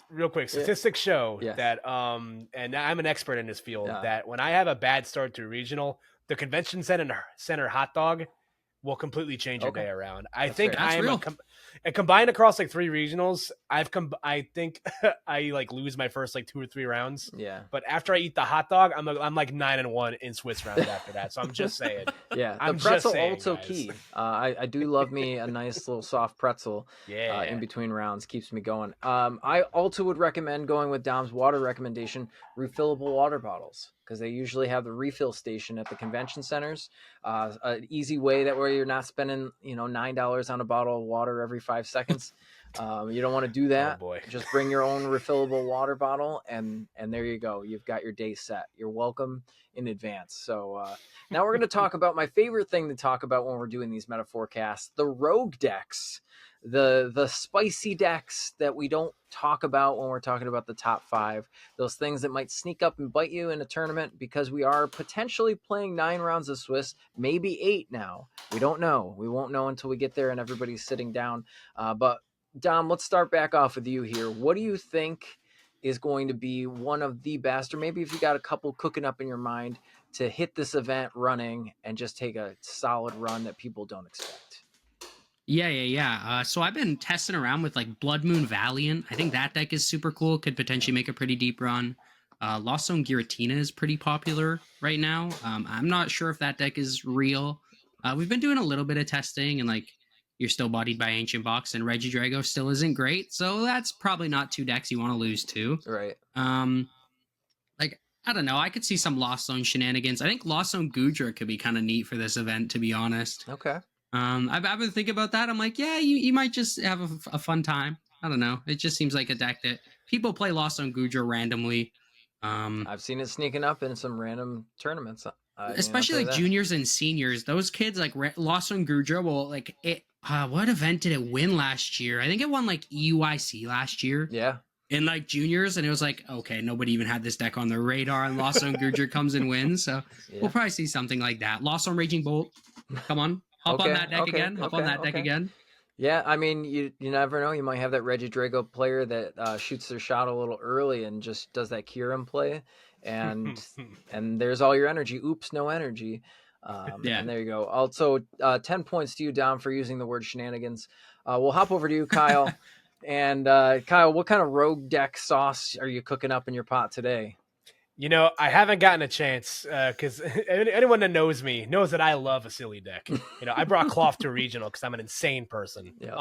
real quick, statistics show Yes. that and I'm an expert in this field, Yeah. that when I have a bad start to regional, the convention center hot dog will completely change your Okay. day around. I That's think fair. That's I am real. and combined across like 3 regionals, I think I like lose my first like 2 or 3 rounds. Yeah. But after I eat the hot dog, I'm like 9-1 in Swiss rounds after that. So I'm just saying. Yeah, the I'm pretzel just saying, also guys. key. I do love me a nice little soft pretzel Yeah. in between rounds, keeps me going. I also would recommend going with Dom's water recommendation, refillable water bottles, because they usually have the refill station at the convention centers. An easy way that way you're not spending $9 on a bottle of water every 5 seconds. You don't want to do that. Oh boy. Just bring your own refillable water bottle, and there you go. You've got your day set. You're welcome in advance. So now we're going to talk about my favorite thing to talk about when we're doing these meta forecasts: the rogue decks, the spicy decks that we don't talk about when we're talking about the top 5. Those things that might sneak up and bite you in a tournament, because we are potentially playing 9 rounds of Swiss, maybe 8 now. We don't know. We won't know until we get there and everybody's sitting down. But Dom, let's start back off with you here. What do you think is going to be one of the best, or maybe if you got a couple cooking up in your mind, to hit this event running and just take a solid run that people don't expect? Yeah. So I've been testing around with like Blood Moon Valiant. I think that deck is super cool. Could potentially make a pretty deep run. Lost Zone Giratina is pretty popular right now. I'm not sure if that deck is real. We've been doing a little bit of testing, and like you're still bodied by Ancient Box, and Regidrago still isn't great. So that's probably not 2 decks you want to lose to. Right. Like, I don't know. I could see some Lost Zone shenanigans. I think Lost Zone Gudra could be kind of neat for this event, to be honest. Okay. I've been thinking about that. I'm like, yeah, you might just have a fun time. I don't know. It just seems like a deck that people play Lost Zone Gudra randomly. I've seen it sneaking up in some random tournaments. Especially like juniors and seniors. Those kids like Lost Zone Gudra will like it. What event did it win last year? I think it won like EUIC last year. Yeah. In like juniors, and it was like, okay, nobody even had this deck on their radar, and Lost Zone Gudra comes and wins. So we'll probably see something like that. Lost Zone Raging Bolt, come on, hop on that deck again. Hop on that deck again. Yeah, I mean, you never know. You might have that Regidrago player that shoots their shot a little early and just does that Kieran play, and there's all your energy. Oops, no energy. And there you go. Also, 10 points to you, Dom, for using the word shenanigans. We'll hop over to you, Kyle. And Kyle, what kind of rogue deck sauce are you cooking up in your pot today? I haven't gotten a chance because anyone that knows me knows that I love a silly deck. I brought Cloth to regional because I'm an insane person. Yep.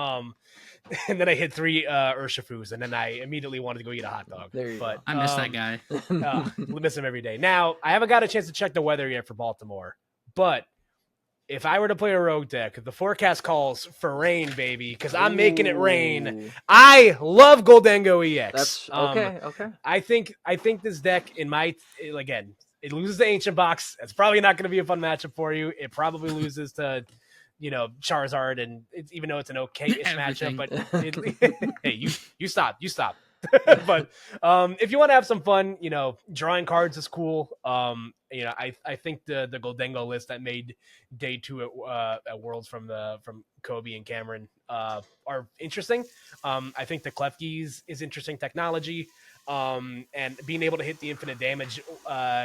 And then I hit 3 Urshifus, and then I immediately wanted to go eat a hot dog. There you go. I miss that guy. Miss him every day. Now, I haven't got a chance to check the weather yet for Baltimore, but if I were to play a rogue deck, the forecast calls for rain, baby, because I'm making it rain. I love Goldango EX. That's okay. Okay. I think this deck again, it loses the Ancient Box. It's probably not going to be a fun matchup for you. It probably loses to, Charizard, and even though it's an okay-ish matchup, but hey, you stop. But if you want to have some fun, drawing cards is cool. I think the Goldango list that made day 2 at Worlds from Kobe and Cameron are interesting. I think the Klefki's is interesting technology, and being able to hit the infinite damage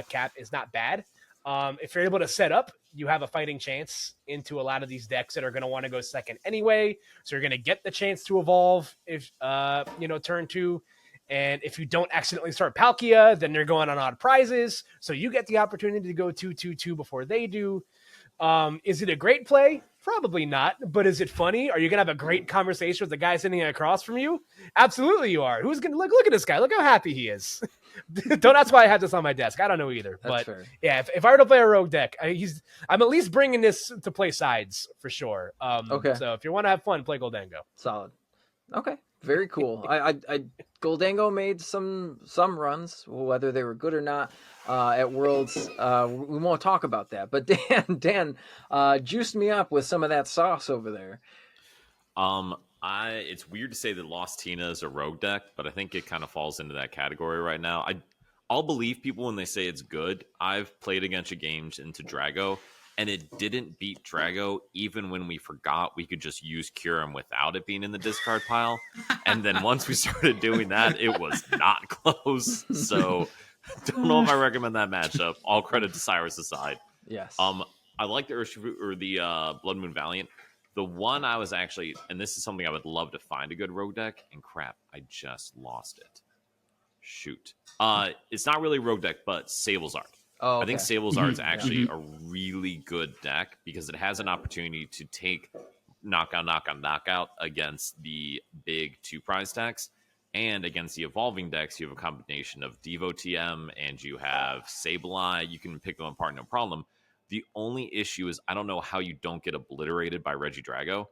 cap is not bad. If you're able to set up, you have a fighting chance into a lot of these decks that are going to want to go second anyway. So you're going to get the chance to evolve if, turn 2. And if you don't accidentally start Palkia, then they're going on odd prizes. So you get the opportunity to go 2/2/2 before they do. Is it a great play? Probably not. But is it funny? Are you going to have a great conversation with the guy sitting across from you? Absolutely you are. Who's going to look at this guy? Look how happy he is. Don't ask why I have this on my desk. I don't know either. That's but fair. Yeah, if I were to play a rogue deck, I'm at least bringing this to play sides for sure. Okay. So if you want to have fun, play Goldango. Solid. Okay. Very cool. I Goldango made some runs, whether they were good or not, at Worlds. We won't talk about that. But Dan juiced me up with some of that sauce over there. It's weird to say that Lost Tina is a rogue deck, but I think it kind of falls into that category right now. I'll believe people when they say it's good. I've played a bunch of games into Drago, and it didn't beat Drago even when we forgot we could just use Cure him without it being in the discard pile. And then once we started doing that, it was not close. So don't know if I recommend that matchup. All credit to Cyrus aside. Yes. I like the Blood Moon Valiant. The one I was actually, and this is something I would love to find a good rogue deck, and crap, I just lost it. Shoot. It's not really rogue deck, but Sable's Art. Oh, okay. I think Sable's Art is actually a really good deck because it has an opportunity to take knockout against the big 2-prize decks. And against the evolving decks, you have a combination of Devo TM and you have Sableye. You can pick them apart, no problem. The only issue is I don't know how you don't get obliterated by Regidrago.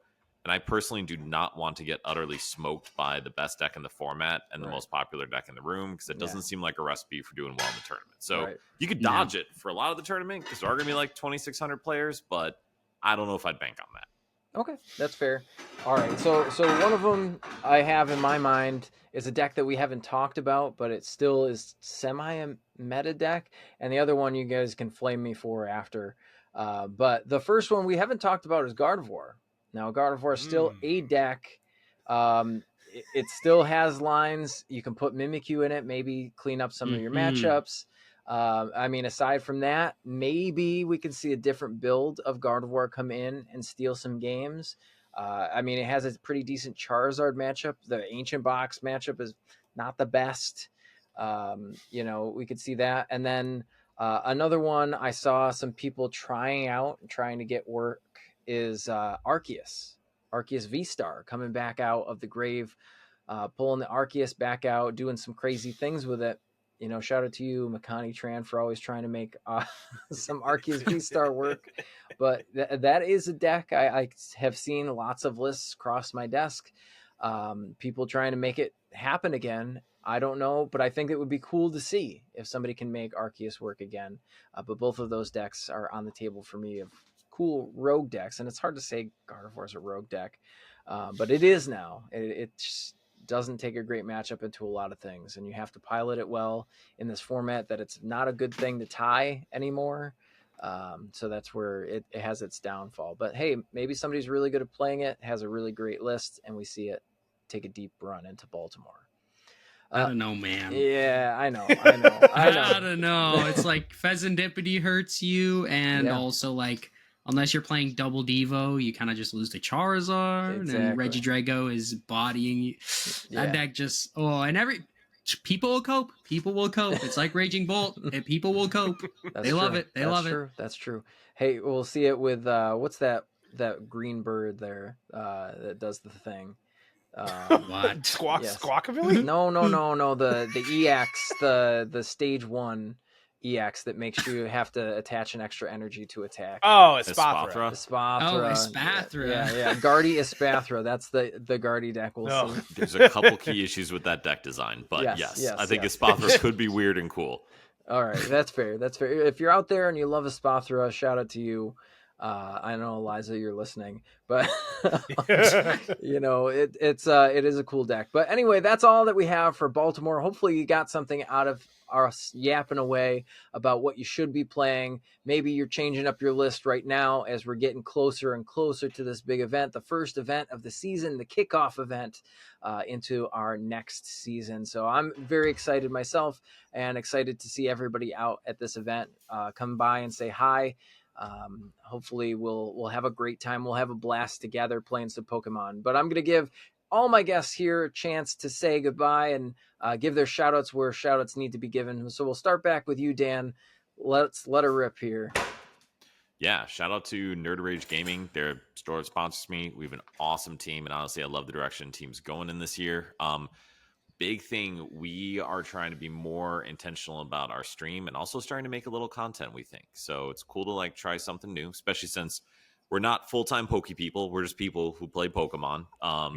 And I personally do not want to get utterly smoked by the best deck in the format and the most popular deck in the room because it doesn't seem like a recipe for doing well in the tournament. So you could dodge it for a lot of the tournament because there are going to be like 2,600 players, but I don't know if I'd bank on that. Okay, that's fair. All right, so one of them I have in my mind is a deck that we haven't talked about, but it still is semi-meta deck, and the other one you guys can flame me for after. But the first one we haven't talked about is Gardevoir. Now, Gardevoir is still a deck. It still has lines. You can put Mimikyu in it, maybe clean up some of your matchups. I mean, aside from that, maybe we can see a different build of Gardevoir come in and steal some games. I mean, it has a pretty decent Charizard matchup. The Ancient Box matchup is not the best. You know, we could see that. And then another one I saw some people trying to get work is Arceus VSTAR coming back out of the grave, pulling the Arceus back out, doing some crazy things with it. You know, shout out to you, Makani Tran, for always trying to make some Arceus VSTAR work. But that is a deck I have seen lots of lists cross my desk. People trying to make it happen again. I don't know, but I think it would be cool to see if somebody can make Arceus work again. But both of those decks are on the table for me of cool rogue decks. And it's hard to say Gardevoir is a rogue deck, but it is now. It just doesn't take a great matchup into a lot of things, and you have to pilot it well in this format that it's not a good thing to tie anymore. So that's where it has its downfall. But hey, maybe somebody's really good at playing it, has a really great list, and we see it take a deep run into Baltimore. I don't know, man. Yeah, I know. I don't know. It's like Pheasantipity hurts you, and also like unless you're playing double Devo, you kind of just lose to Charizard, and Regidrago is bodying you. That deck just and people will cope. People will cope. It's like Raging Bolt, and people will cope. They love it. They love it. That's true. Hey, we'll see it with what's that green bird there that does the thing. What? Squawkabilly? No. The EX, the stage 1 EX that makes you have to attach an extra energy to attack. Oh, Espathra. Espathra. Espathra. Yeah. Guardy Espathra. That's the Guardy deck we'll see. There's a couple key issues with that deck design, but yes I think Espathra could be weird and cool. All right, that's fair. If you're out there and you love Espathra, shout out to you. I know, Eliza, you're listening, but you know, it is a cool deck. But anyway, that's all that we have for Baltimore. Hopefully you got something out of us yapping away about what you should be playing. Maybe you're changing up your list right now as we're getting closer and closer to this big event, the first event of the season, the kickoff event into our next season. So I'm very excited myself and excited to see everybody out at this event. Come by and say hi. Hopefully we'll have a great time. We'll have a blast together playing some Pokemon. But I'm going to give all my guests here a chance to say goodbye and give their shout outs where shout outs need to be given. So we'll start back with you, Dan. Let's let her rip here. Yeah, shout out to Nerd Rage Gaming. Their store sponsors me. We have an awesome team, and honestly, I love the direction team's going in this year. Big thing, we are trying to be more intentional about our stream and also starting to make a little content, we think. So it's cool to like try something new, especially since we're not full-time Poke people. We're just people who play Pokemon.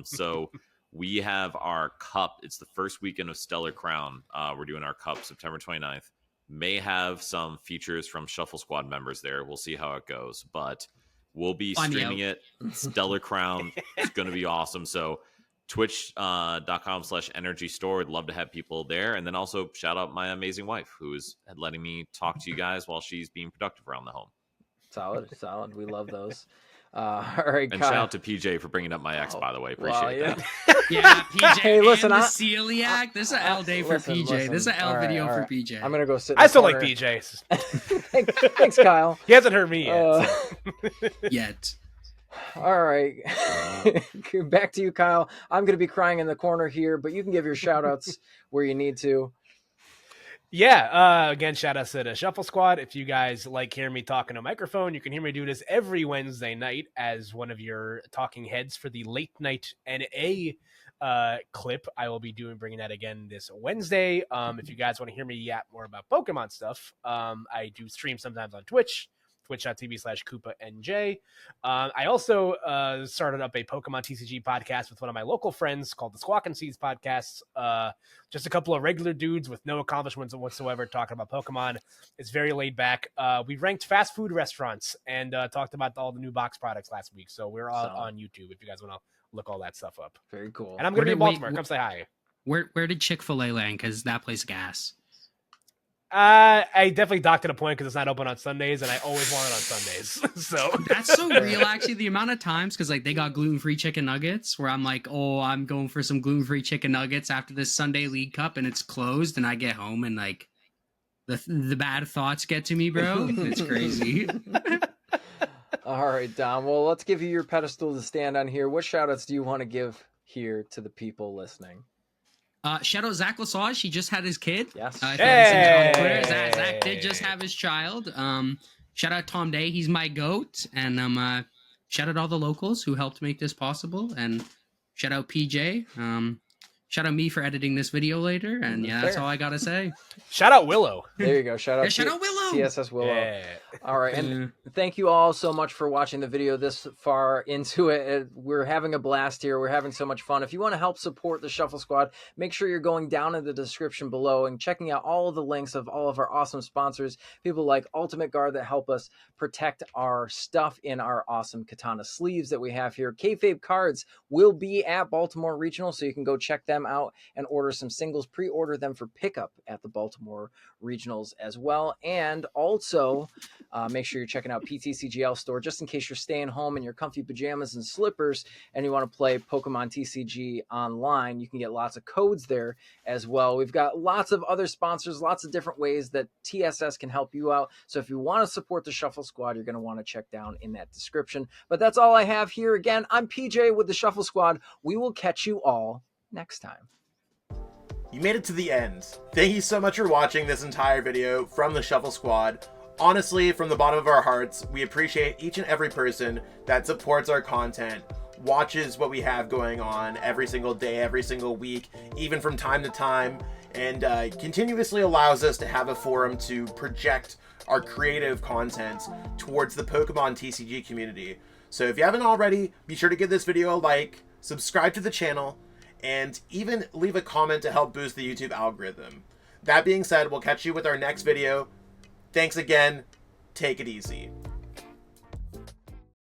So we have our cup. It's the first weekend of Stellar Crown. We're doing our cup September 29th. May have some features from Shuffle Squad members there. We'll see how it goes, but we'll be streaming it. Stellar Crown. It's going to be awesome. So twitch.com/energy store. I'd love to have people there. And then also shout out my amazing wife who's letting me talk to you guys while she's being productive around the home. Solid. We love those. All right, And Kyle. shout out to PJ for bringing up my ex, by the way. Appreciate yeah. that. Yeah, PJ. Hey, listen, and the celiac. This is an L day for listen, PJ. listen. This is an L All right, video all for right. PJ. I'm gonna go sit. In I the still like corner. PJ. Thanks, Kyle. He hasn't heard me yet. so. Yet. All right. Back to you, Kyle. I'm going to be crying in the corner here, but you can give your shout outs where you need to. Yeah, again, shout out to the Shuffle Squad. If you guys like hearing me talk in a microphone, you can hear me do this every Wednesday night as one of your talking heads for the late night NA clip. I will be bringing that again this Wednesday. If you guys want to hear me yap more about Pokemon stuff, I do stream sometimes on Twitch. twitch.tv/KoopaNJ. I also started up a Pokemon TCG podcast with one of my local friends called the Squawk and Seeds Podcast. Just a couple of regular dudes with no accomplishments whatsoever talking about Pokemon. It's very laid back. We ranked fast food restaurants and talked about all the new box products last week. So we're all on YouTube if you guys want to look all that stuff up. Very cool. And I'm going to be in Baltimore. Come say hi. Where did Chick-fil-A land? Because that place gas. I definitely docked at a point because it's not open on Sundays, and I always want it on Sundays. So that's so real, actually. The amount of times, because like they got gluten-free chicken nuggets, where I'm like, oh, I'm going for some gluten-free chicken nuggets after this Sunday League Cup, and it's closed, and I get home and like the bad thoughts get to me, bro. It's crazy. All right, Dom. Well, let's give you your pedestal to stand on here. What shout outs do you want to give here to the people listening? Shout out Zach Lesage. He just had his kid. Yes. If you haven't seen it on Twitter, Zach did just have his child. Shout out Tom Day. He's my goat. And shout out all the locals who helped make this possible. And shout out PJ. Shout out me for editing this video later. And yeah, that's all I got to say. Shout out Willow. There you go. Shout out, shout out Willow. TSS Willow. Yeah. All right. And thank you all so much for watching the video this far into it. We're having a blast here. We're having so much fun. If you want to help support the Shuffle Squad, make sure you're going down in the description below and checking out all of the links of all of our awesome sponsors, people like Ultimate Guard that help us protect our stuff in our awesome katana sleeves that we have here. Kayfabe Cards will be at Baltimore Regional, so you can go check them out and order some singles, pre-order them for pickup at the Baltimore Regionals as well. And also make sure you're checking out PTCGL store just in case you're staying home in your comfy pajamas and slippers and you want to play Pokemon TCG online. You can get lots of codes there as well. We've got lots of other sponsors, lots of different ways that TSS can help you out. So if you want to support the Shuffle Squad, you're going to want to check down in that description. But that's all I have here. Again, I'm PJ with the Shuffle Squad. We will catch you all next time. You made it to the end. Thank you so much for watching this entire video from the Shuffle Squad. Honestly, from the bottom of our hearts, we appreciate each and every person that supports our content, watches what we have going on every single day, every single week, even from time to time, and continuously allows us to have a forum to project our creative content towards the Pokemon TCG community. So if you haven't already, be sure to give this video a like, subscribe to the channel, and even leave a comment to help boost the YouTube algorithm. That being said, we'll catch you with our next video. Thanks again. Take it easy.